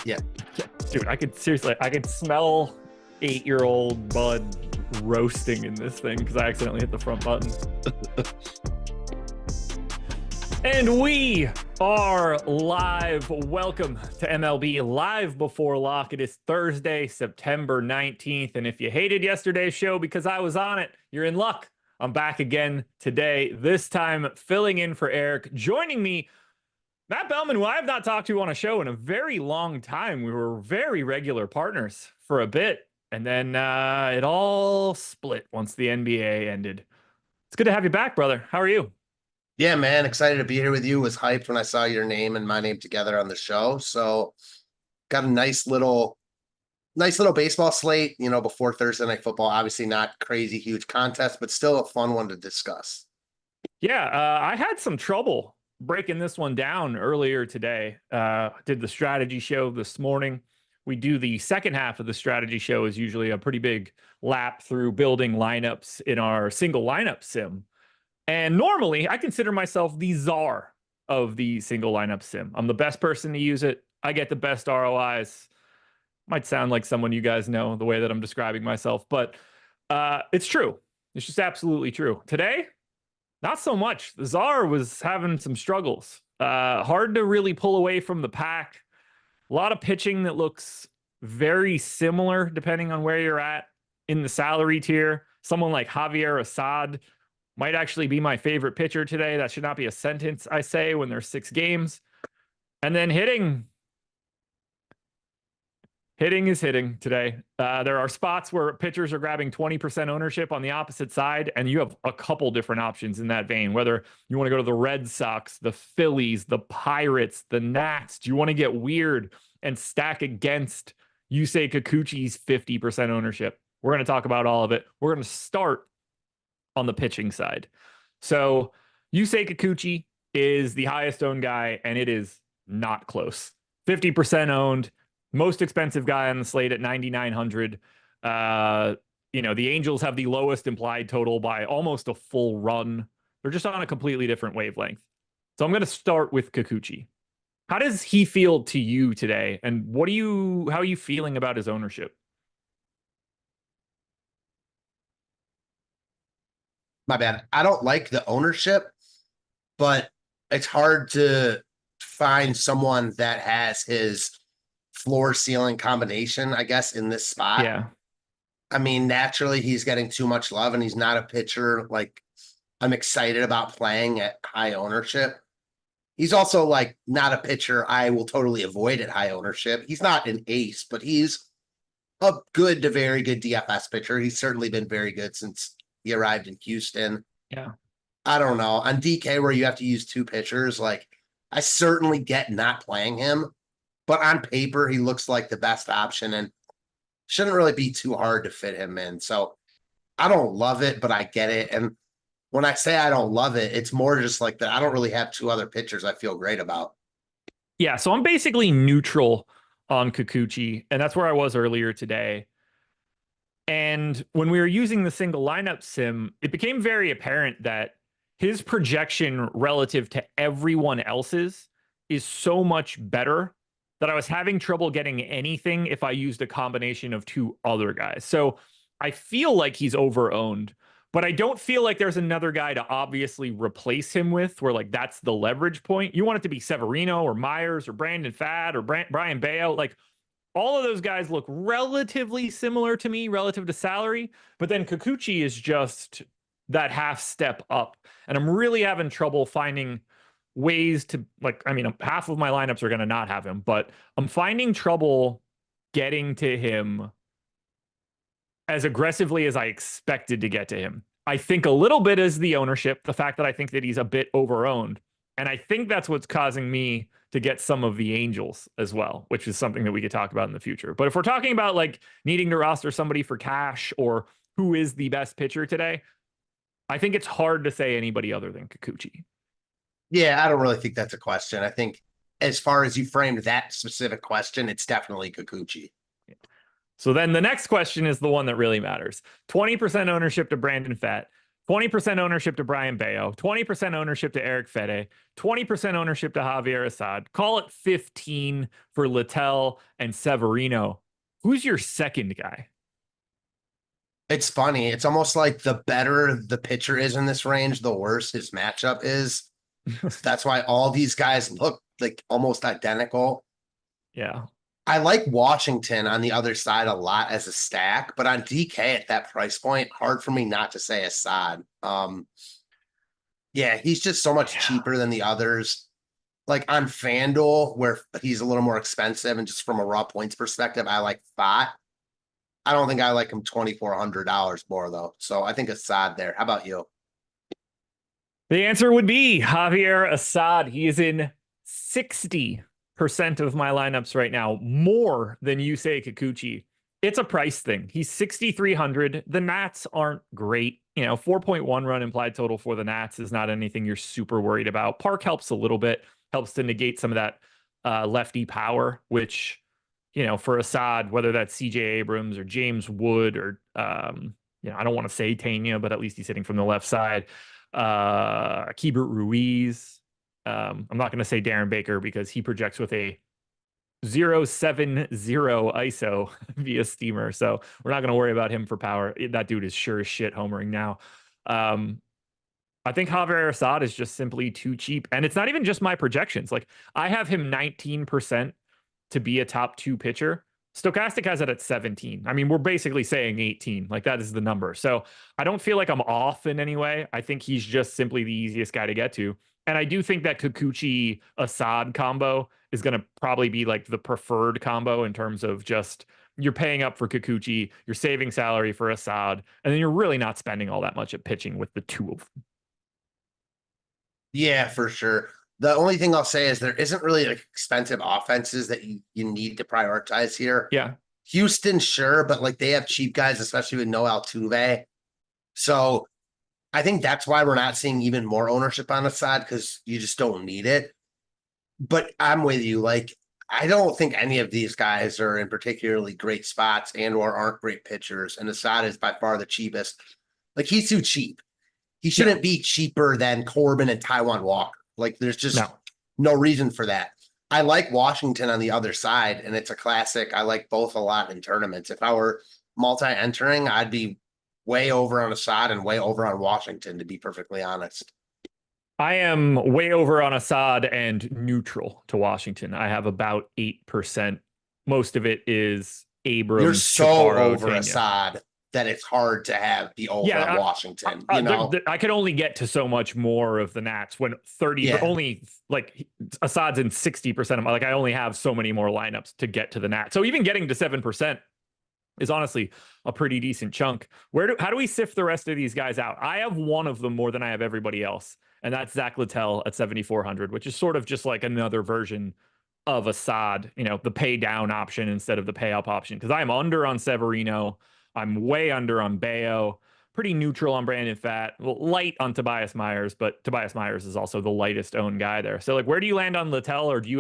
Yeah. Dude, I could smell 8-year-old Bud roasting in this thing because I accidentally hit the front button. And we are live. Welcome to MLB Live Before Lock. It is Thursday, September 19th. And if you hated yesterday's show because I was on it, you're in luck. I'm back again today, this time filling in for Eric. Joining me, Matt Belman, who I have not talked to on a show in a very long time. We were very regular partners for a bit, and then it all split once the NBA ended. It's good to have you back, brother. How are you? Yeah, man. Excited to be here with you. Was hyped when I saw your name and my name together on the show. So got a nice little baseball slate, before Thursday Night Football. Obviously not crazy huge contest, but still a fun one to discuss. Yeah, I had some trouble breaking this one down earlier today. Did the strategy show this morning. We do the second half of the strategy show is usually a pretty big lap through building lineups in our single lineup sim. And normally I consider myself the czar of the single lineup sim. I'm the best person to use it. I get the best ROIs. Might sound like someone you guys know the way that I'm describing myself, but it's true. It's just absolutely true. Today, not so much. The czar was having some struggles. Hard to really pull away from the pack. A lot of pitching that looks very similar depending on where you're at in the salary tier. Someone like Javier Assad might actually be my favorite pitcher today. That should not be a sentence I say when there's 6 games. And then hitting is hitting today. There are spots where pitchers are grabbing 20% ownership on the opposite side, and you have a couple different options in that vein, whether you want to go to the Red Sox, the Phillies, the Pirates, the Nats. Do you want to get weird and stack against Yusei Kikuchi's 50% ownership? We're going to talk about all of it. We're going to start on the pitching side. So Yusei Kikuchi is the highest owned guy, and it is not close. 50% owned. Most expensive guy on the slate at 9,900. The Angels have the lowest implied total by almost a full run. They're just on a completely different wavelength. So I'm going to start with Kikuchi. How does he feel to you today? And how are you feeling about his ownership? My bad. I don't like the ownership, but it's hard to find someone that has his floor ceiling combination, I guess, in this spot. Yeah. I mean, naturally he's getting too much love and he's not a pitcher like I'm excited about playing at high ownership. He's also like not a pitcher I will totally avoid at high ownership. He's not an ace, but he's a good to very good DFS pitcher. He's certainly been very good since he arrived in Houston. Yeah. I don't know. On DK where you have to use 2 pitchers, like I certainly get not playing him. But on paper, he looks like the best option and shouldn't really be too hard to fit him in. So I don't love it, but I get it. And when I say I don't love it, it's more just like that I don't really have 2 other pitchers I feel great about. Yeah, so I'm basically neutral on Kikuchi, and that's where I was earlier today. And when we were using the single lineup sim, it became very apparent that his projection relative to everyone else's is so much better that I was having trouble getting anything if I used a combination of 2 other guys. So I feel like he's over-owned, but I don't feel like there's another guy to obviously replace him with where like that's the leverage point. You want it to be Severino or Myers or Brandon Pfaadt or Brian Bayo. Like all of those guys look relatively similar to me relative to salary, but then Kikuchi is just that half step up. And I'm really having trouble finding ways to half of my lineups are going to not have him, but I'm finding trouble getting to him as aggressively as I expected to get to him. I think a little bit is the ownership, the fact that I think that he's a bit over-owned. And I think that's what's causing me to get some of the Angels as well, which is something that we could talk about in the future. But if we're talking about like needing to roster somebody for cash or who is the best pitcher today, I think it's hard to say anybody other than Kikuchi. Yeah, I don't really think that's a question. I think as far as you framed that specific question, it's definitely Kikuchi. So then the next question is the one that really matters. 20% ownership to Brandon Pfaadt. 20% ownership to Brian Bayo, 20% ownership to Eric Fede, 20% ownership to Javier Assad. Call it 15 for Littell and Severino. Who's your second guy? It's funny. It's almost like the better the pitcher is in this range, the worse his matchup is. That's why all these guys look like almost identical. Yeah. I like Washington on the other side a lot as a stack, but on DK at that price point, hard for me not to say Assad. Yeah, he's just so much cheaper than the others. Like on FanDuel, where he's a little more expensive, and just from a raw points perspective, I like Fott. I don't think I like him $2,400 more though. So I think Assad there. How about you? The answer would be Javier Assad. He is in 60% of my lineups right now, more than Yusei Kikuchi. It's a price thing. He's 6,300. The Nats aren't great. 4.1 run implied total for the Nats is not anything you're super worried about. Park helps a little bit, helps to negate some of that lefty power, which, for Assad, whether that's CJ Abrams or James Wood or, I don't want to say Tanya, but at least he's hitting from the left side. Keibert Ruiz. I'm not going to say Darren Baker because he projects with a 0.70 ISO via steamer. So we're not going to worry about him for power. That dude is sure as shit homering now. I think Javier Assad is just simply too cheap. And it's not even just my projections. Like I have him 19% to be a top 2 pitcher. Stochastic has it at 17. I mean, we're basically saying 18. Like that is the number. So I don't feel like I'm off in any way. I think he's just simply the easiest guy to get to. And I do think that Kikuchi Assad combo is going to probably be like the preferred combo in terms of just you're paying up for Kikuchi, you're saving salary for Assad, and then you're really not spending all that much at pitching with the two of them. Yeah, for sure. The only thing I'll say is there isn't really like expensive offenses that you need to prioritize here. Yeah. Houston, sure, but like they have cheap guys, especially with no Altuve. So I think that's why we're not seeing even more ownership on Assad because you just don't need it. But I'm with you. Like, I don't think any of these guys are in particularly great spots and or aren't great pitchers. And Assad is by far the cheapest. Like, he's too cheap. He shouldn't be cheaper than Corbin and Taiwan Walker. Like, there's just no reason for that. I like Washington on the other side, and it's a classic. I like both a lot in tournaments. If I were multi-entering, I'd be way over on Assad and way over on Washington, to be perfectly honest. I am way over on Assad and neutral to Washington. I have about 8%. Most of it is Abrams. You're so Chaparro, over Tanya. Assad that it's hard to have the over on Washington. I could only get to so much more of the Nats when 30, only like Assad's in 60% of my, like I only have so many more lineups to get to the Nats. So even getting to 7% is honestly a pretty decent chunk. How do we sift the rest of these guys out? I have one of them more than I have everybody else, and that's Zach Littell at 7,400, which is sort of just like another version of Assad, the pay down option instead of the pay up option. Because I'm under on Severino, I'm way under on Bayo, pretty neutral on Brandon Pfaadt, light on Tobias Myers, but Tobias Myers is also the lightest owned guy there. So like, where do you land on Littell, or do you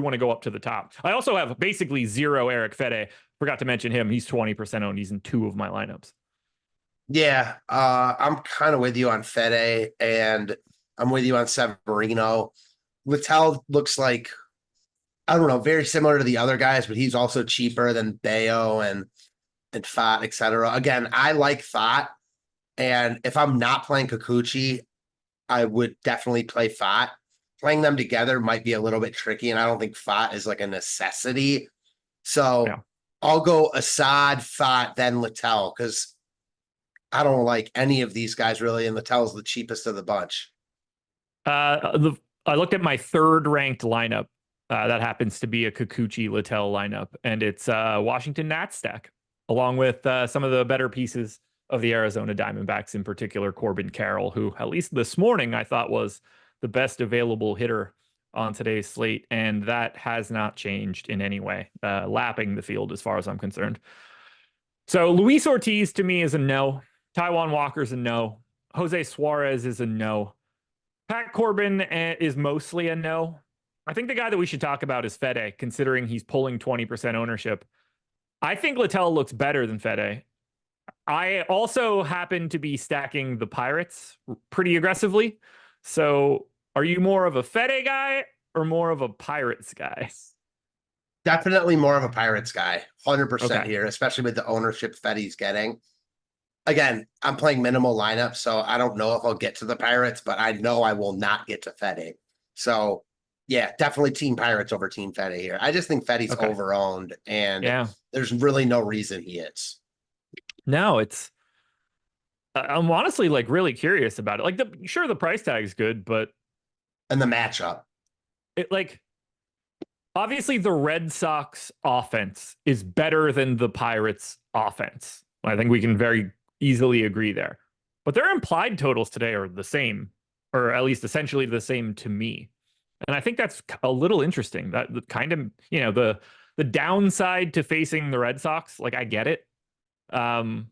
want to go up to the top? I also have basically 0 Eric Fede. Forgot to mention him. He's 20% owned. He's in 2 of my lineups. Yeah, I'm kind of with you on Fede, and I'm with you on Severino. Littell looks like, I don't know, very similar to the other guys, but he's also cheaper than Bayo and Pfaadt, et cetera. Again, I like Pfaadt, and if I'm not playing Kikuchi, I would definitely play Pfaadt. Playing them together might be a little bit tricky, and I don't think Pfaadt is like a necessity. So I'll go Assad, Pfaadt, then Littell, because I don't like any of these guys really, and Littell's the cheapest of the bunch. I looked at my 3rd ranked lineup. That happens to be a Kikuchi Littell lineup, and it's Washington Nats stack, along with some of the better pieces of the Arizona Diamondbacks, in particular Corbin Carroll, who at least this morning I thought was the best available hitter on today's slate, and that has not changed in any way, lapping the field as far as I'm concerned. So Luis Ortiz to me is a no. Taiwan Walker's a no. Jose Suarez is a no. Pat Corbin is mostly a no. I think the guy that we should talk about is Fede, considering he's pulling 20% ownership. I think Littell looks better than Fede. I also happen to be stacking the Pirates pretty aggressively. So are you more of a Fede guy or more of a Pirates guy? Definitely more of a Pirates guy, 100% Okay. here, especially with the ownership that he's getting. Again, I'm playing minimal lineup, so I don't know if I'll get to the Pirates, but I know I will not get to Fede. So, yeah, definitely Team Pirates over Team Fede here. I just think Fede's Okay. overowned, and Yeah. there's really no reason he is. No, I'm honestly like really curious about it. Like the price tag is good, but And the matchup. it like obviously the Red Sox offense is better than the Pirates offense. I think we can very easily agree there. But their implied totals today are the same, or at least essentially the same to me. And I think that's a little interesting. That the kind of, the downside to facing the Red Sox, like I get it. Um,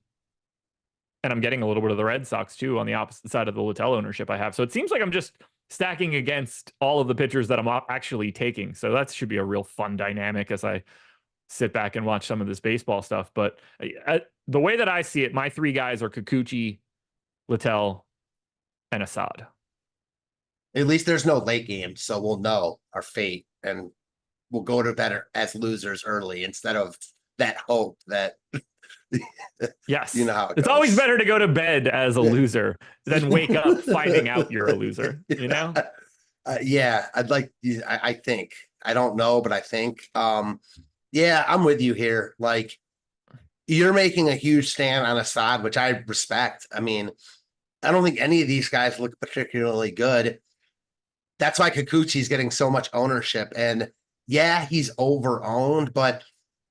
and I'm getting a little bit of the Red Sox too on the opposite side of the Littell ownership I have. So it seems like I'm just stacking against all of the pitchers that I'm actually taking. So that should be a real fun dynamic as I sit back and watch some of this baseball stuff. But the way that I see it, my three guys are Kikuchi, Littell, and Assad. At least there's no late game, so we'll know our fate and we'll go to bed as losers early instead of that hope that Yes. you know how it It's goes. always better to go to bed as a loser than wake up finding out you're a loser, you know? Yeah, I think. I don't know, but I think. Yeah, I'm with you here. Like, you're making a huge stand on Assad, which I respect. I mean, I don't think any of these guys look particularly good. That's why Kikuchi's getting so much ownership. And yeah, he's over-owned, but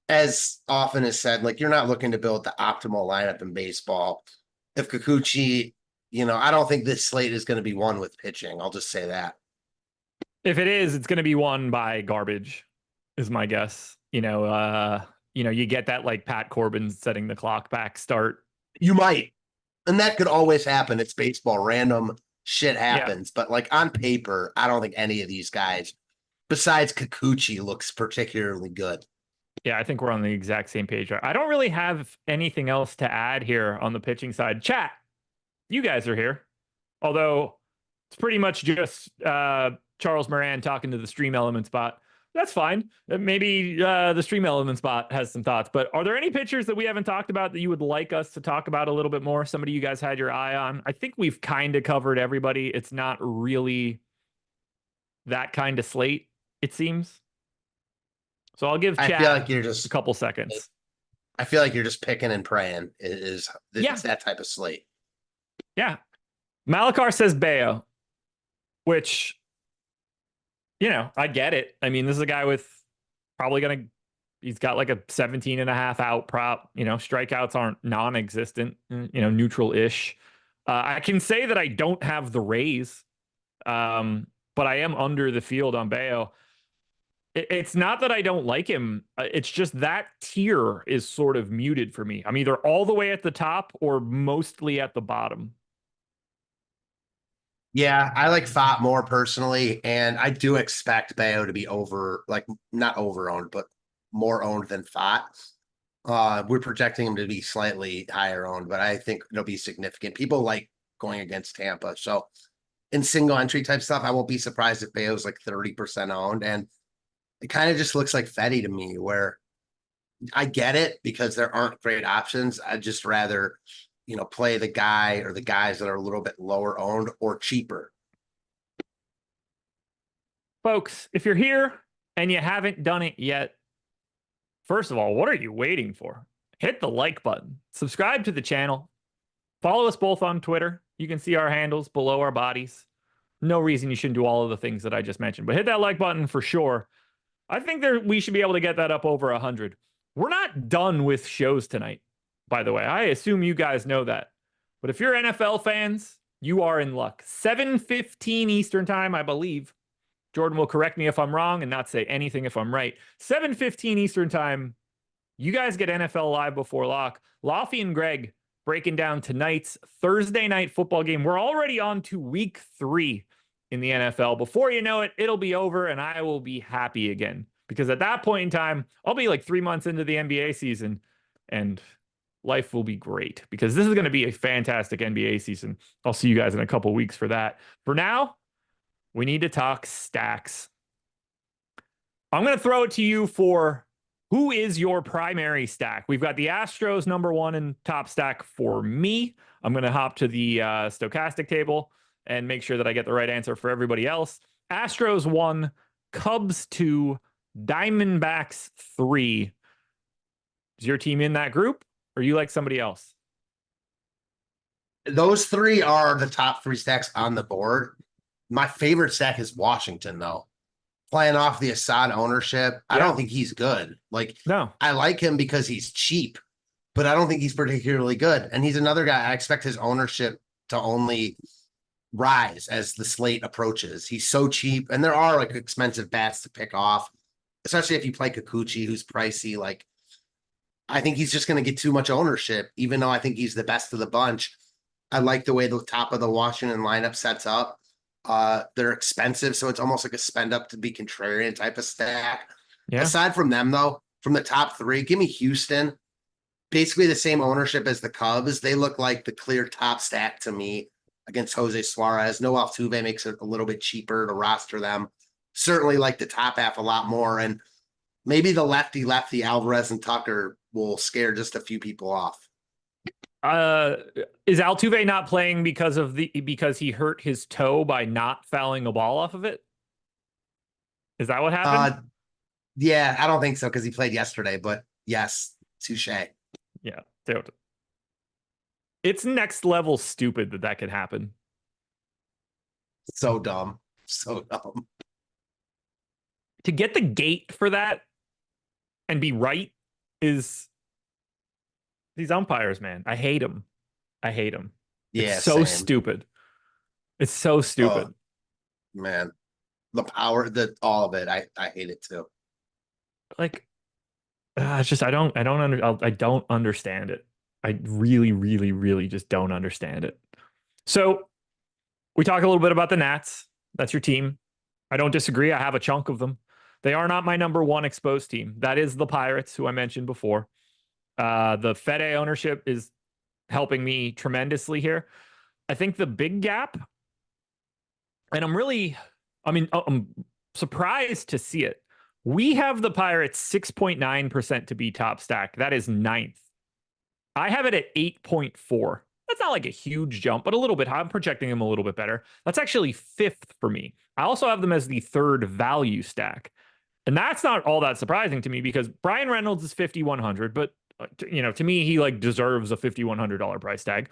as often is said, like, you're not looking to build the optimal lineup in baseball. If Kikuchi, I don't think this slate is going to be won with pitching. I'll just say that. If it is, it's going to be won by garbage, is my guess. You get that like Pat Corbin setting the clock back start. You might. And that could always happen. It's baseball. Random shit Yeah. happens. But like on paper, I don't think any of these guys, besides Kikuchi, looks particularly good. Yeah, I think we're on the exact same page. I don't really have anything else to add here on the pitching side. Chat, you guys are here. Although it's pretty much just Charles Moran talking to the Stream Element spot. That's fine. Maybe the Stream Element spot has some thoughts. But are there any pitchers that we haven't talked about that you would like us to talk about a little bit more? Somebody you guys had your eye on? I think we've kind of covered everybody. It's not really that kind of slate, it seems. So I'll give chat I feel like you're just a couple seconds. I feel like you're just picking and praying. It's Yeah. that type of slate. Yeah. Malakar says Bayo, which, I get it. I mean, this is a guy with probably he's got like a 17 and a half out prop. Strikeouts aren't non-existent, neutral-ish. I can say that I don't have the Rays, but I am under the field on Bayo. It's not that I don't like him. It's just that tier is sort of muted for me. I'm either all the way at the top or mostly at the bottom. Yeah, I like Fott more personally, and I do expect Bayo to be not over owned, but more owned than Fott. We're projecting him to be slightly higher owned, but I think it'll be significant. People like going against Tampa. So in single entry type stuff, I won't be surprised if Bayo's like 30% owned. And it kind of just looks like Fetty to me, where I get it because there aren't great options. I'd just rather, play the guy or the guys that are a little bit lower owned or cheaper. Folks, if you're here and you haven't done it yet, first of all, what are you waiting for? Hit the like button, subscribe to the channel, follow us both on Twitter. You can see our handles below our bodies. No reason you shouldn't do all of the things that I just mentioned, but hit that like button for sure. I think we should be able to get that up over 100. We're not done with shows tonight, by the way. I assume you guys know that. But if you're NFL fans, you are in luck. 7:15 Eastern time, I believe. Jordan will correct me if I'm wrong and not say anything if I'm right. 7:15 Eastern time, you guys get NFL Live before lock. Laffy and Greg breaking down tonight's Thursday night football game. We're already on to week 3 in the NFL. Before you know it, it'll be over and I will be happy again. Because at that point in time, I'll be like 3 months into the NBA season and life will be great because this is going to be a fantastic NBA season. I'll see you guys in a couple weeks for that. For now, we need to talk stacks. I'm going to throw it to you for who is your primary stack. We've got the Astros number one in top stack for me. I'm going to hop to the stochastic table and make sure that I get the right answer for everybody else. Astros 1, Cubs 2, Diamondbacks 3. Is your team in that group or you like somebody else? Those 3 are the top 3 stacks on the board. My favorite stack is Washington, though. Playing off the Assad ownership, I don't think he's good. Like, no, I like him because he's cheap, but I don't think he's particularly good. And he's another guy. I expect his ownership to only rise as the slate approaches. He's so cheap, and there are like expensive bats to pick off, especially if you play Kikuchi, who's pricey. Like, I think he's just going to get too much ownership, even though I think he's the best of the bunch. I like the way the top of the Washington lineup sets up. They're expensive, so it's almost like a spend up to be contrarian type of stack. Yeah. Aside from them, though, from the top 3, give me Houston. Basically the same ownership as the Cubs. They look like the clear top stack to me against Jose Suarez. No Altuve makes it a little bit cheaper to roster them. Certainly like the top half a lot more. And maybe the lefty Alvarez and Tucker will scare just a few people off. Is Altuve not playing because he hurt his toe by not fouling a ball off of it? Is that what happened? Yeah, I don't think so because he played yesterday, but yes, touche. Yeah, dude. It's next level stupid that could happen. So dumb. So dumb. To get the gate for that and be right is these umpires, man. I hate them. Yeah, it's so same. stupid. It's so stupid. Oh, man, the power, all of it. I hate it too. Like, it's just I don't understand it. I really, really, really just don't understand it. So we talk a little bit about the Nats. That's your team. I don't disagree. I have a chunk of them. They are not my number one exposed team. That is the Pirates, who I mentioned before. The Fede ownership is helping me tremendously here. I think the big gap, and I'm surprised to see it. We have the Pirates 6.9% to be top stack. That is 9th. I have it at 8.4. That's not like a huge jump, but a little bit high. I'm projecting them a little bit better. That's actually 5th for me. I also have them as the 3rd value stack. And that's not all that surprising to me because Brian Reynolds is 5,100, but to me, he like deserves a $5,100 price tag.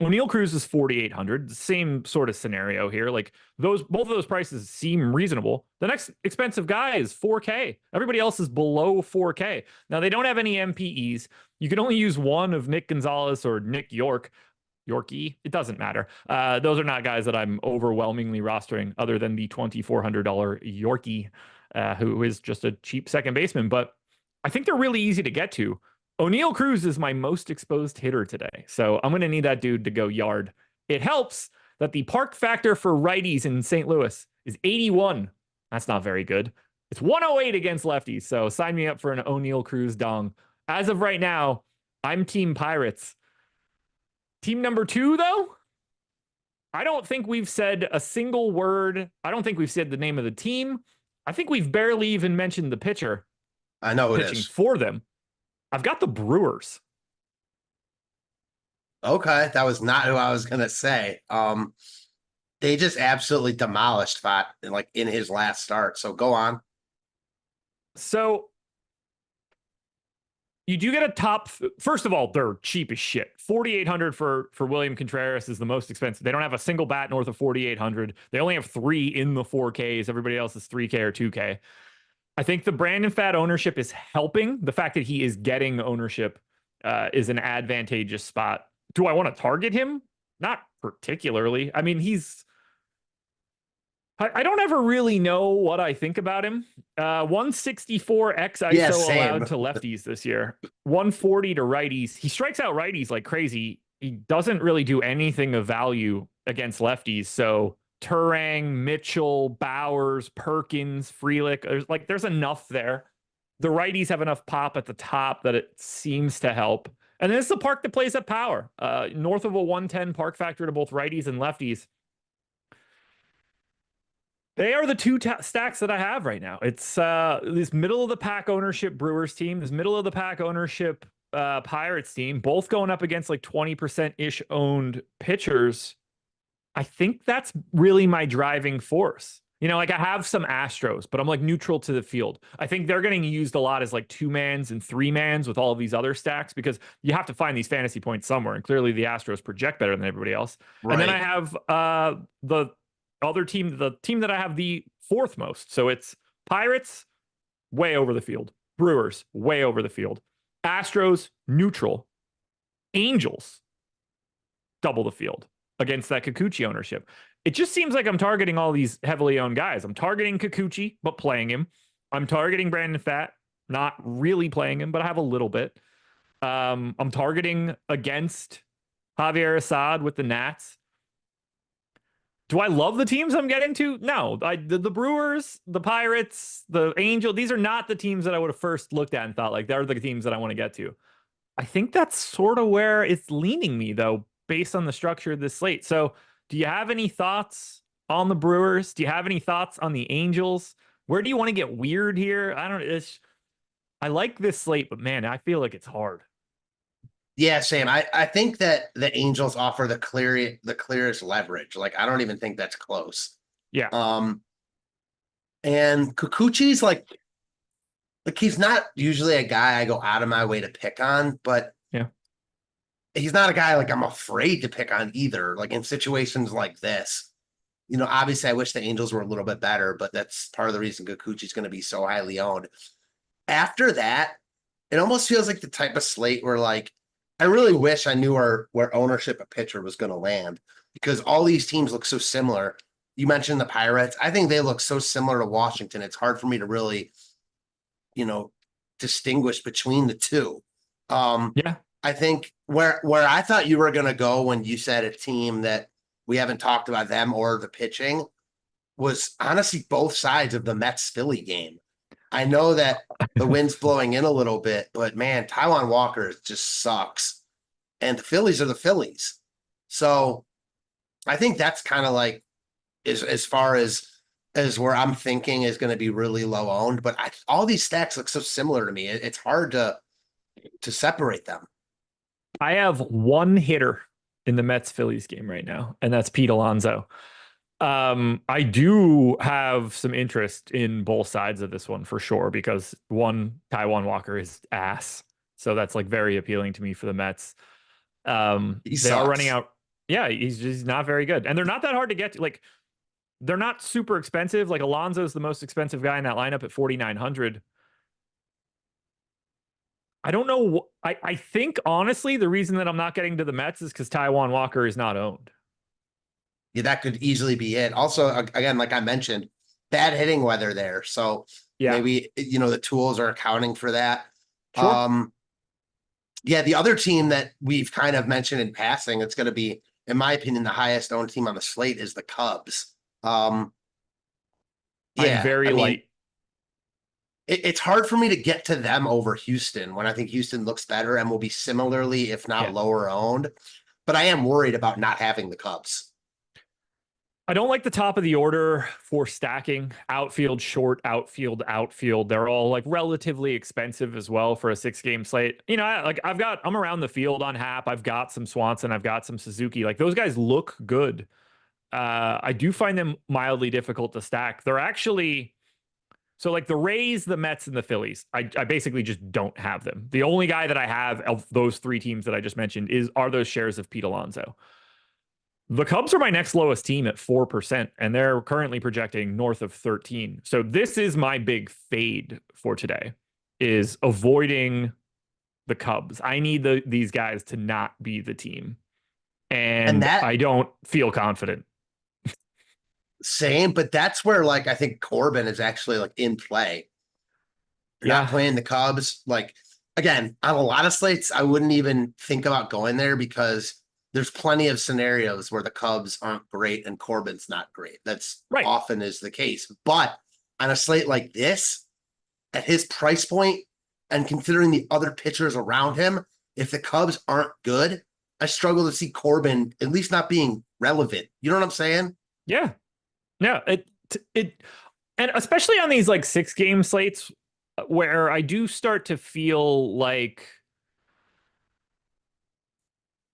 O'Neal Cruz is 4,800. Same sort of scenario here. Like both of those prices seem reasonable. The next expensive guy is 4K. Everybody else is below 4K. Now they don't have any MPEs. You can only use one of Nick Gonzalez or Nick Yorkie. It doesn't matter. Those are not guys that I'm overwhelmingly rostering other than the $2,400 Yorkie, who is just a cheap second baseman. But I think they're really easy to get to. O'Neal Cruz is my most exposed hitter today, so I'm going to need that dude to go yard. It helps that the park factor for righties in St. Louis is 81. That's not very good. It's 108 against lefties, so sign me up for an O'Neal Cruz dong. As of right now, I'm Team Pirates. Team number 2, though, I don't think we've said a single word. I don't think we've said the name of the team. I think we've barely even mentioned the pitcher. I know it pitching is. For them. I've got the Brewers. Okay, that was not who I was gonna say. They just absolutely demolished Fat like in his last start. So go on. So you do get a top. First of all, they're cheap as shit. 4,800 for William Contreras is the most expensive. They don't have a single bat north of 4,800. They only have 3 in the 4Ks. Everybody else is 3K or 2K. I think the Brandon Pfaadt ownership is helping. The fact that he is getting ownership is an advantageous spot. Do I want to target him? Not particularly. I mean, I don't ever really know what I think about him. 164 X ISO allowed to lefties this year. 140 to righties. He strikes out righties like crazy. He doesn't really do anything of value against lefties. So Turang, Mitchell, Bowers, Perkins, Frelick. There's enough there. The righties have enough pop at the top that it seems to help. And then it's the park that plays at power, north of a 110 park factor to both righties and lefties. They are the two stacks that I have right now. It's this middle of the pack ownership Brewers team, this middle of the pack ownership Pirates team, both going up against like 20% ish owned pitchers. I think that's really my driving force. You know, like I have some Astros, but I'm like neutral to the field. I think they're getting used a lot as like 2-mans and 3-mans with all of these other stacks because you have to find these fantasy points somewhere. And clearly the Astros project better than everybody else. Right. And then I have the other team, the team that I have the fourth most. So it's Pirates, way over the field. Brewers, way over the field. Astros, neutral. Angels, double the field against that Kikuchi ownership. It just seems like I'm targeting all these heavily owned guys. I'm targeting Kikuchi, but playing him. I'm targeting Brandon Pfaadt, not really playing him, but I have a little bit. I'm targeting against Javier Assad with the Nats. Do I love the teams I'm getting to? No. The Brewers, the Pirates, the Angel, these are not the teams that I would have first looked at and thought like they're the teams that I want to get to. I think that's sort of where it's leaning me, though, based on the structure of this slate. So do you have any thoughts on the Brewers? Do you have any thoughts on the Angels? Where do you want to get weird here? I like this slate, but man, I feel like it's hard. Yeah, same. I think that the Angels offer the clearest leverage. Like, I don't even think that's close. Yeah. And Kikuchi's like he's not usually a guy I go out of my way to pick on, but yeah, he's not a guy like I'm afraid to pick on either. Like in situations like this, you know, obviously I wish the Angels were a little bit better, but that's part of the reason Kikuchi's going to be so highly owned. After that, it almost feels like the type of slate where like, I really wish I knew where ownership a pitcher was going to land because all these teams look so similar. You mentioned the Pirates. I think they look so similar to Washington. It's hard for me to really, you know, distinguish between the two. Yeah. I think where I thought you were going to go when you said a team that we haven't talked about them or the pitching was honestly both sides of the Mets-Philly game. I know that the wind's blowing in a little bit, but man, Taijuan Walker just sucks. And the Phillies are the Phillies. So I think that's kind of like as far as where I'm thinking is going to be really low owned. But all these stacks look so similar to me. It's hard to separate them. I have one hitter in the Mets-Phillies game right now, and that's Pete Alonso. I do have some interest in both sides of this one for sure, because one, Taijuan Walker is ass. So that's like very appealing to me for the Mets. They are running out. Yeah, he's not very good. And they're not that hard to get to. Like, they're not super expensive. Like Alonso's the most expensive guy in that lineup at 4,900. I don't know. I think honestly, the reason that I'm not getting to the Mets is because Taijuan Walker is not owned. Yeah, that could easily be it. Also, again, like I mentioned, bad hitting weather there. So yeah, maybe, you know, the tools are accounting for that. Sure. Yeah, the other team that we've kind of mentioned in passing, it's going to be, in my opinion, the highest owned team on the slate is the Cubs. Yeah, I'm very light. It's hard for me to get to them over Houston when I think Houston looks better and will be similarly, if not lower owned. But I am worried about not having the Cubs. I don't like the top of the order for stacking. Outfield, short, outfield. They're all like relatively expensive as well for a 6-game slate. You know, I'm around the field on Hap. I've got some Swanson. I've got some Suzuki. Like, those guys look good. I do find them mildly difficult to stack. They're actually, so like the Rays, the Mets, and the Phillies, I basically just don't have them. The only guy that I have of those three teams that I just mentioned are those shares of Pete Alonso. The Cubs are my next lowest team at 4%, and they're currently projecting north of 13. So this is my big fade for today, is avoiding the Cubs. I need these guys to not be the team. And that, I don't feel confident. Same, but that's where, like, I think Corbin is actually like in play. Not playing the Cubs. Like, again, on a lot of slates, I wouldn't even think about going there because there's plenty of scenarios where the Cubs aren't great and Corbin's not great. That's often is the case. But on a slate like this, at his price point and considering the other pitchers around him, if the Cubs aren't good, I struggle to see Corbin at least not being relevant. You know what I'm saying? Yeah. Yeah. And especially on these like 6-game slates where I do start to feel like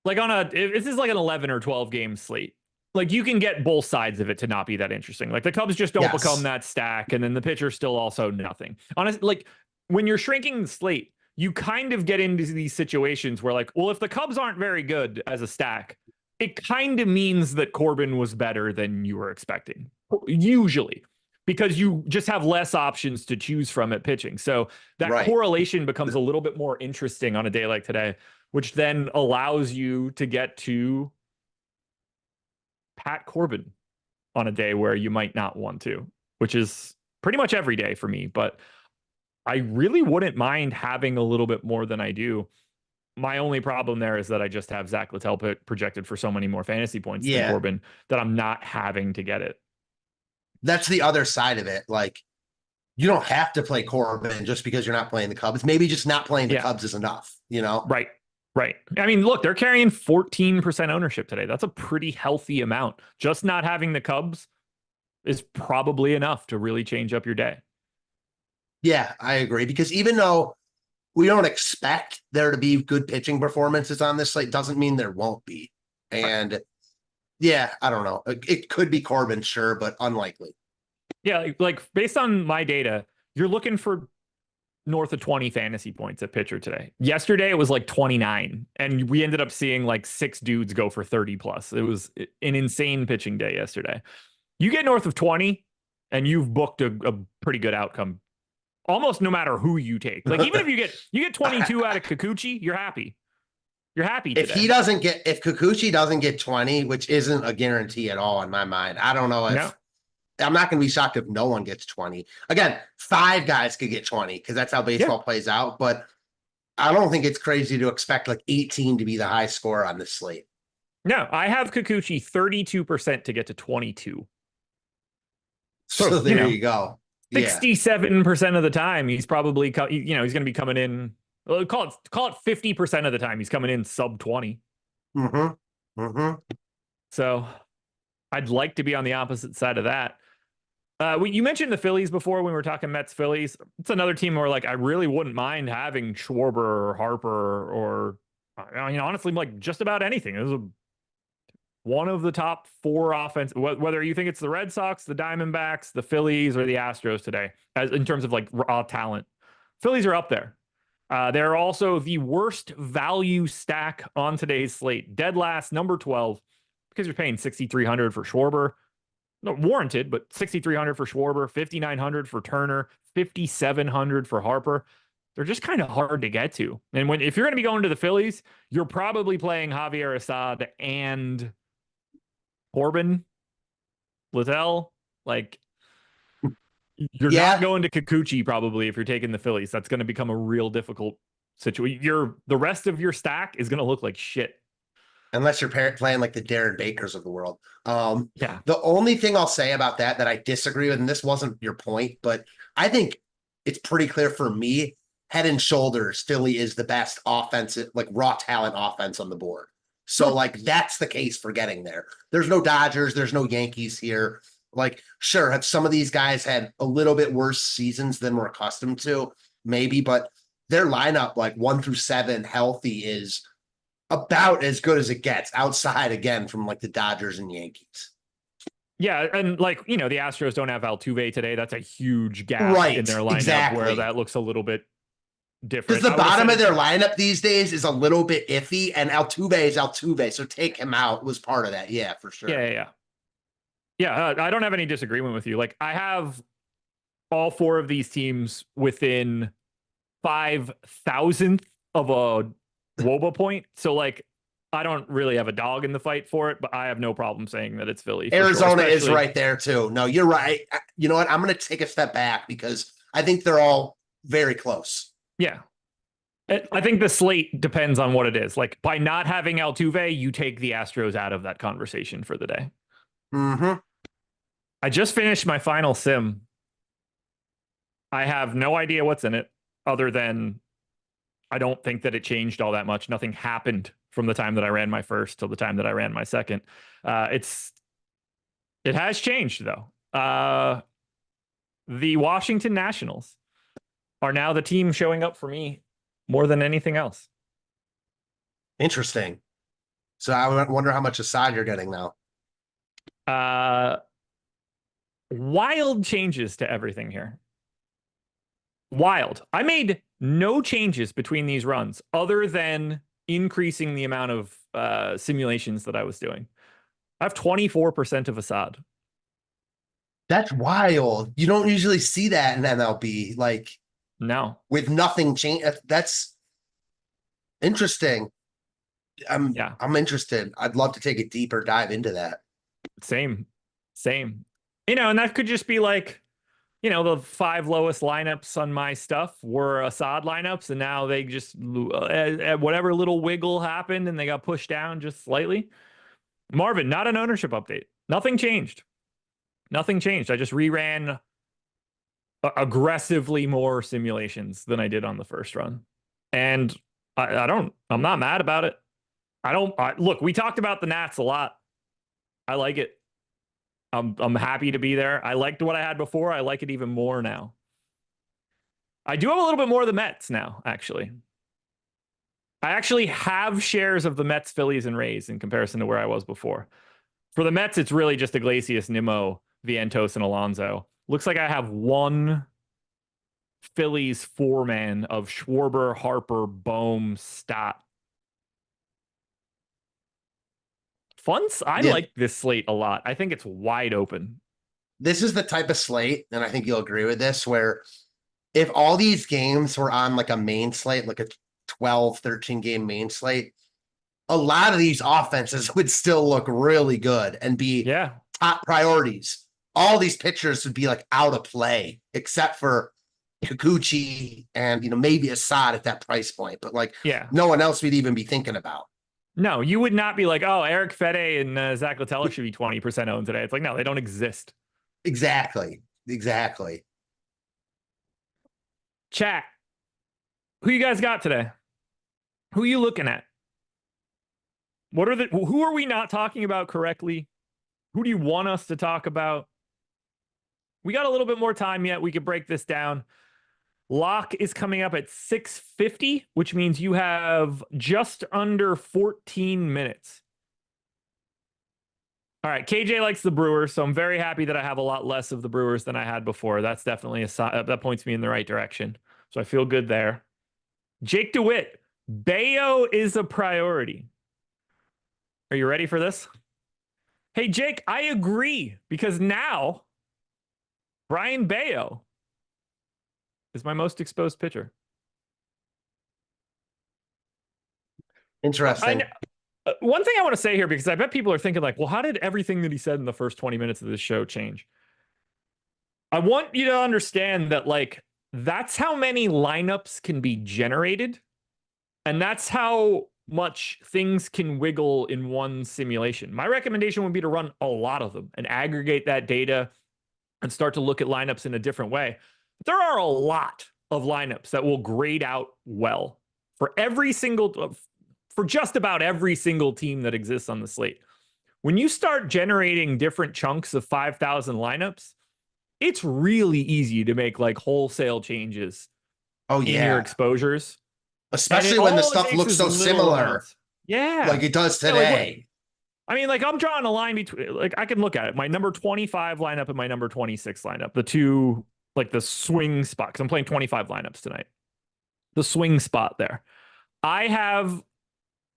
if this is like an 11 or 12 game slate, like you can get both sides of it to not be that interesting. Like the Cubs just don't become Yes. that stack, and then the pitcher's still also nothing. Honestly, like when you're shrinking the slate, you kind of get into these situations where like, well, if the Cubs aren't very good as a stack, it kind of means that Corbin was better than you were expecting, usually, because you just have less options to choose from at pitching. So that Right. correlation becomes a little bit more interesting on a day like today, which then allows you to get to Pat Corbin on a day where you might not want to, which is pretty much every day for me. But I really wouldn't mind having a little bit more than I do. My only problem there is that I just have Zach Littell projected for so many more fantasy points than Corbin that I'm not having to get it. That's the other side of it. Like, you don't have to play Corbin just because you're not playing the Cubs. Maybe just not playing the Cubs is enough, you know? Right. Right. I mean, look, they're carrying 14% ownership today. That's a pretty healthy amount. Just not having the Cubs is probably enough to really change up your day. Yeah, I agree. Because even though we don't expect there to be good pitching performances on this slate, doesn't mean there won't be. And yeah, I don't know. It could be Corbin, sure, but unlikely. Yeah, like based on my data, you're looking for north of 20 fantasy points at pitcher today. Yesterday it was like 29, and we ended up seeing like 6 dudes go for 30 plus. It was an insane pitching day yesterday. You get north of 20 and you've booked a pretty good outcome almost no matter who you take. Like even if you get 22 out of Kikuchi, you're happy. You're happy today. If Kikuchi doesn't get 20, which isn't a guarantee at all in my mind, I don't know if I'm not going to be shocked if no one gets 20. Again, 5 guys could get 20 because that's how baseball plays out. But I don't think it's crazy to expect like 18 to be the high score on this slate. No, I have Kikuchi 32% to get to 22. So there you go. 67% of the time, he's probably, he's going to be coming in. Well, call it 50% of the time he's coming in sub 20. So I'd like to be on the opposite side of that. You mentioned the Phillies before when we were talking Mets Phillies. It's another team where like I really wouldn't mind having Schwarber or Harper or honestly like just about anything. It was one of the top 4 offense, whether you think it's the Red Sox, the Diamondbacks, the Phillies, or the Astros today, as in terms of like raw talent. Phillies are up there. They're also the worst value stack on today's slate. Dead last, number 12, because you're paying $6,300 for Schwarber. No, warranted, but $6,300 for Schwarber, $5,900 for Turner, $5,700 for Harper. They're just kind of hard to get to. And if you're going to be going to the Phillies, you're probably playing Javier Assad and Corbin, Littell. Like, you're not going to Kikuchi probably if you're taking the Phillies. That's going to become a real difficult situation. The rest of your stack is going to look like shit. Unless you're playing like the Darren Bakers of the world. The only thing I'll say about that I disagree with, and this wasn't your point, but I think it's pretty clear for me, head and shoulders, Philly is the best offensive, like raw talent offense on the board. So like that's the case for getting there. There's no Dodgers, there's no Yankees here. Like, sure, have some of these guys had a little bit worse seasons than we're accustomed to, maybe, but their lineup, like 1 through 7 healthy, is about as good as it gets outside again from like the Dodgers and Yankees. Yeah, and like, the Astros don't have Altuve today. That's a huge gap in their lineup where that looks a little bit different. Because the bottom of their lineup these days is a little bit iffy, and Altuve is Altuve, so take him out was part of that. Yeah, for sure. Yeah, I don't have any disagreement with you. Like, I have all 4 of these teams within 5,000th of a WOBA point. So like I don't really have a dog in the fight for it, but I have no problem saying that it's Philly. Arizona is right there too. No, you're right. You know what? I'm going to take a step back because I think they're all very close. Yeah. I think the slate depends on what it is. Like by not having Altuve, you take the Astros out of that conversation for the day. I just finished my final sim. I have no idea what's in it other than I don't think that it changed all that much. Nothing happened from the time that I ran my first till the time that I ran my second. It has changed though. The Washington Nationals are now the team showing up for me more than anything else. Interesting. So I wonder how much aside you're getting now. Wild changes to everything here. Wild. I made no changes between these runs other than increasing the amount of simulations that I was doing. I have 24% of Assad. That's wild. You don't usually see that in MLB. Like, No. with nothing change. That's interesting. I'm interested. I'd love to take a deeper dive into that. Same. And that could just be like, the 5 lowest lineups on my stuff were Assad lineups, and now they just whatever little wiggle happened and they got pushed down just slightly. Marvin, not an ownership update. Nothing changed. I just reran aggressively more simulations than I did on the first run. And I'm not mad about it. Look, we talked about the Nats a lot. I like it. I'm happy to be there. I liked what I had before. I like it even more now. I do have a little bit more of the Mets now, actually. I actually have shares of the Mets, Phillies, and Rays in comparison to where I was before. For the Mets, it's really just Iglesias, Nimmo, Vientos, and Alonso. Looks like I have one Phillies 4-man of Schwarber, Harper, Bohm, Stott. I like this slate a lot. I think it's wide open. This is the type of slate, and I think you'll agree with this, where if all these games were on like a main slate, like a 12, 13 game main slate, a lot of these offenses would still look really good and be top priorities. All these pitchers would be like out of play, except for Kikuchi and maybe Assad at that price point. But no one else we'd even be thinking about. No, you would not be like, oh, Eric Fede and Zach Littell should be 20% owned today. It's like, no, they don't exist. Exactly. Chat. Who you guys got today? Who are you looking at? Who are we not talking about correctly? Who do you want us to talk about? We got a little bit more time yet. We could break this down. Lock is coming up at 6:50, which means you have just under 14 minutes. All right, KJ likes the Brewers, so I'm very happy that I have a lot less of the Brewers than I had before. That's definitely that points me in the right direction. So I feel good there. Jake DeWitt, Bayo is a priority. Are you ready for this? Hey, Jake, I agree, because now Brian Bayo is my most exposed pitcher. Interesting. One thing I want to say here, because I bet people are thinking like, well, how did everything that he said in the first 20 minutes of this show change? I want you to understand that that's how many lineups can be generated. And that's how much things can wiggle in one simulation. My recommendation would be to run a lot of them and aggregate that data and start to look at lineups in a different way. There are a lot of lineups that will grade out well for just about every single team that exists on the slate. When you start generating different chunks of 5,000 lineups, it's really easy to make wholesale changes in your exposures. Especially when the stuff looks so similar. Yeah. Like it does today. I'm drawing a line between, I can look at it. My number 25 lineup and my number 26 lineup. The two, the swing spot, because I'm playing 25 lineups tonight. The swing spot there.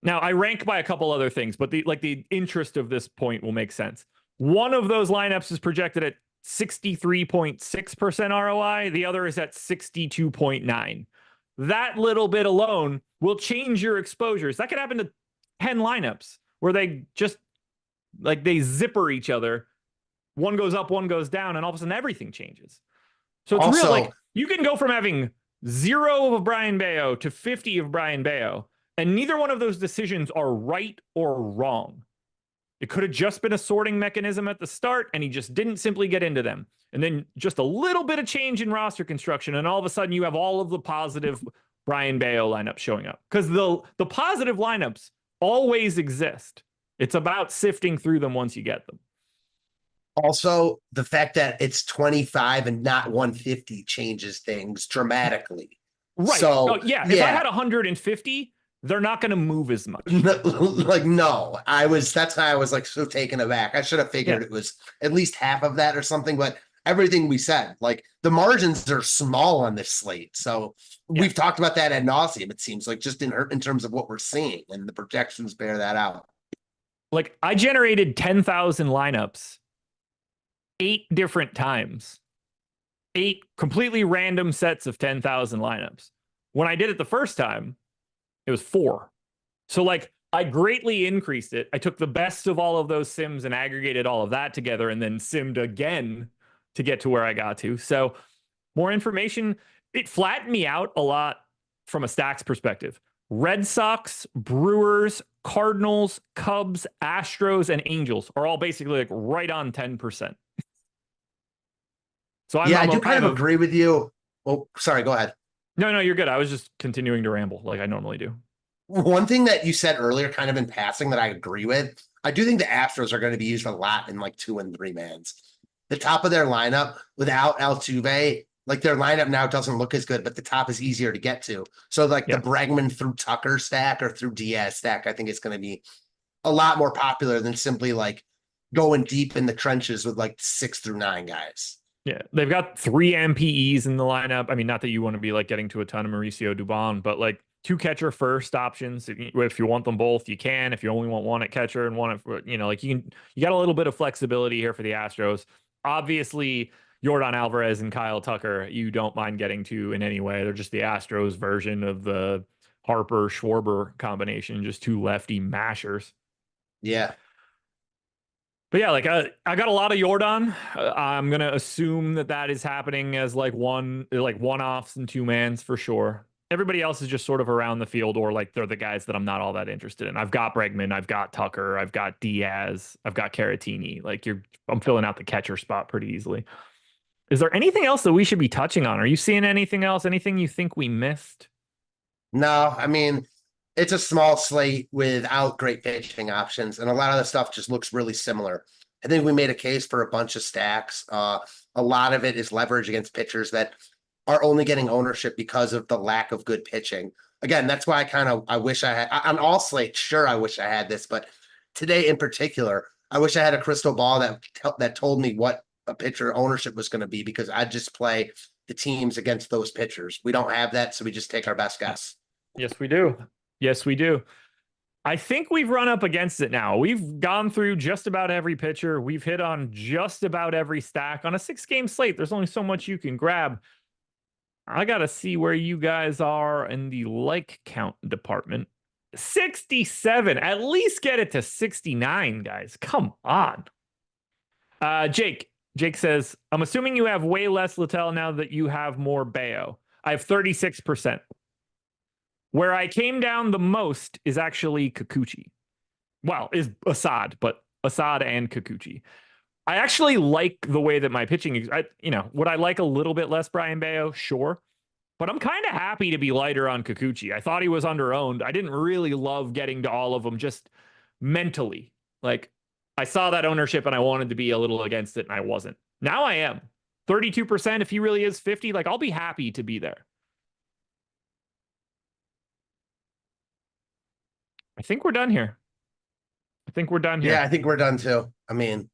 Now I rank by a couple other things, but the interest of this point will make sense. One of those lineups is projected at 63.6% ROI. The other is at 62.9. That little bit alone will change your exposures. That could happen to 10 lineups where they just they zipper each other. One goes up, one goes down, and all of a sudden everything changes. So it's also, real. You can go from having 0 of Brian Bayo to 50 of Brian Bayo, and neither one of those decisions are right or wrong. It could have just been a sorting mechanism at the start, and he just didn't simply get into them. And then just a little bit of change in roster construction, and all of a sudden you have all of the positive Brian Bayo lineup showing up, because the positive lineups always exist. It's about sifting through them once you get them. Also, the fact that it's 25 and not 150 changes things dramatically. Right. So, yeah, if I had 150, they're not going to move as much. Like, no, that's why I was like so taken aback. I should have figured it was at least half of that or something, but everything we said, like the margins are small on this slate. So we've talked about that ad nauseum. It seems like just in terms of what we're seeing, and the projections bear that out. Like, I generated 10,000 lineups 8 different times, 8 completely random sets of 10,000 lineups. When I did it the first time, it was 4. So like, I greatly increased it. I took the best of all of those sims and aggregated all of that together and then simmed again to get to where I got to. So more information. It flattened me out a lot from a stacks perspective. Red Sox, Brewers, Cardinals, Cubs, Astros, and Angels are all basically like right on 10%. So I do kind of agree with you. Oh, sorry, go ahead. No, you're good. I was just continuing to ramble like I normally do. One thing that you said earlier, kind of in passing, that I agree with, I do think the Astros are going to be used a lot in like 2 and 3 mans. The top of their lineup without Altuve, like their lineup now doesn't look as good, but the top is easier to get to. So like the Bregman through Tucker stack or through Diaz stack, I think it's going to be a lot more popular than simply like going deep in the trenches with like 6 through 9 guys. Yeah, they've got 3 MPEs in the lineup. I mean, not that you want to be like getting to a ton of Mauricio Dubon, but like 2 catcher first options. If you want them both, you can. If you only want one at catcher and one at, like you got a little bit of flexibility here for the Astros. Obviously, Yordan Alvarez and Kyle Tucker, you don't mind getting to in any way. They're just the Astros version of the Harper Schwarber combination, just 2 lefty mashers. Yeah. But yeah, like I got a lot of Yordan. I'm gonna assume that is happening as like one-offs and 2-mans for sure. Everybody else is just sort of around the field, or like they're the guys that I'm not all that interested in. I've got Bregman, I've got Tucker, I've got Diaz, I've got Caratini. Like I'm filling out the catcher spot pretty easily. Is there anything else that we should be touching on? Are you seeing anything else? Anything you think we missed? No, I mean, it's a small slate without great pitching options, and a lot of the stuff just looks really similar. I think we made a case for a bunch of stacks. A lot of it is leverage against pitchers that are only getting ownership because of the lack of good pitching. Again, that's why I wish I had on all slates. Sure, I wish I had this, but today in particular, I wish I had a crystal ball that told me what a pitcher ownership was going to be, because I'd just play the teams against those pitchers. We don't have that, so we just take our best guess. Yes, we do. Yes, we do. I think we've run up against it now. We've gone through just about every pitcher. We've hit on just about every stack. On a 6-game slate, there's only so much you can grab. I got to see where you guys are in the like count department. 67. At least get it to 69, guys. Come on. Jake says, I'm assuming you have way less Littell now that you have more Bayo. I have 36%. Where I came down the most is actually Kikuchi. Well, is Assad, but Assad and Kikuchi. I actually like the way that my pitching is. Would I like a little bit less Brian Bayo? Sure. But I'm kind of happy to be lighter on Kikuchi. I thought he was under-owned. I didn't really love getting to all of them just mentally. Like, I saw that ownership and I wanted to be a little against it, and I wasn't. Now I am. 32%, if he really is 50, like, I'll be happy to be there. I think we're done here. Yeah, I think we're done too. I mean,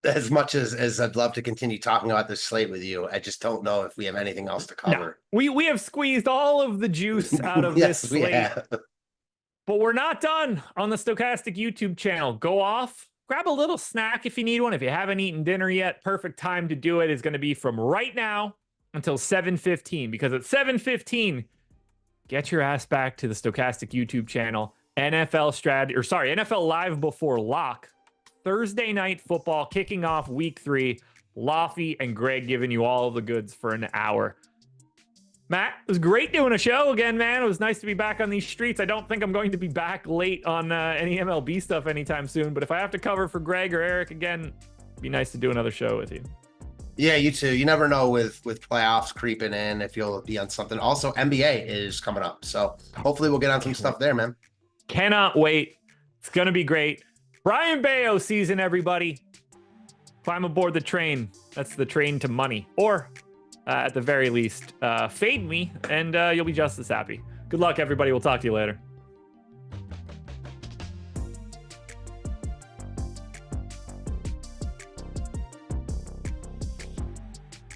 as much as I'd love to continue talking about this slate with you, I just don't know if we have anything else to cover. No, we have squeezed all of the juice out of this slate. But we're not done on the Stokastic YouTube channel. Go off, grab a little snack if you need one. If you haven't eaten dinner yet, perfect time to do it is going to be from right now until 7:15, because at 7:15, get your ass back to the Stokastic YouTube channel. NFL Live Before Lock. Thursday night football kicking off week 3. Laffy and Greg giving you all the goods for an hour. Matt, it was great doing a show again, man. It was nice to be back on these streets. I don't think I'm going to be back late on any MLB stuff anytime soon, but if I have to cover for Greg or Eric again, it'd be nice to do another show with you. Yeah, you too. You never know with playoffs creeping in if you'll be on something. Also, NBA is coming up, so hopefully we'll get on some stuff there, man. Cannot wait. It's gonna be great. Brian Bayo season, everybody. Climb aboard the train. That's the train to money, or at the very least, fade me, and you'll be just as happy. Good luck, everybody. We'll talk to you later.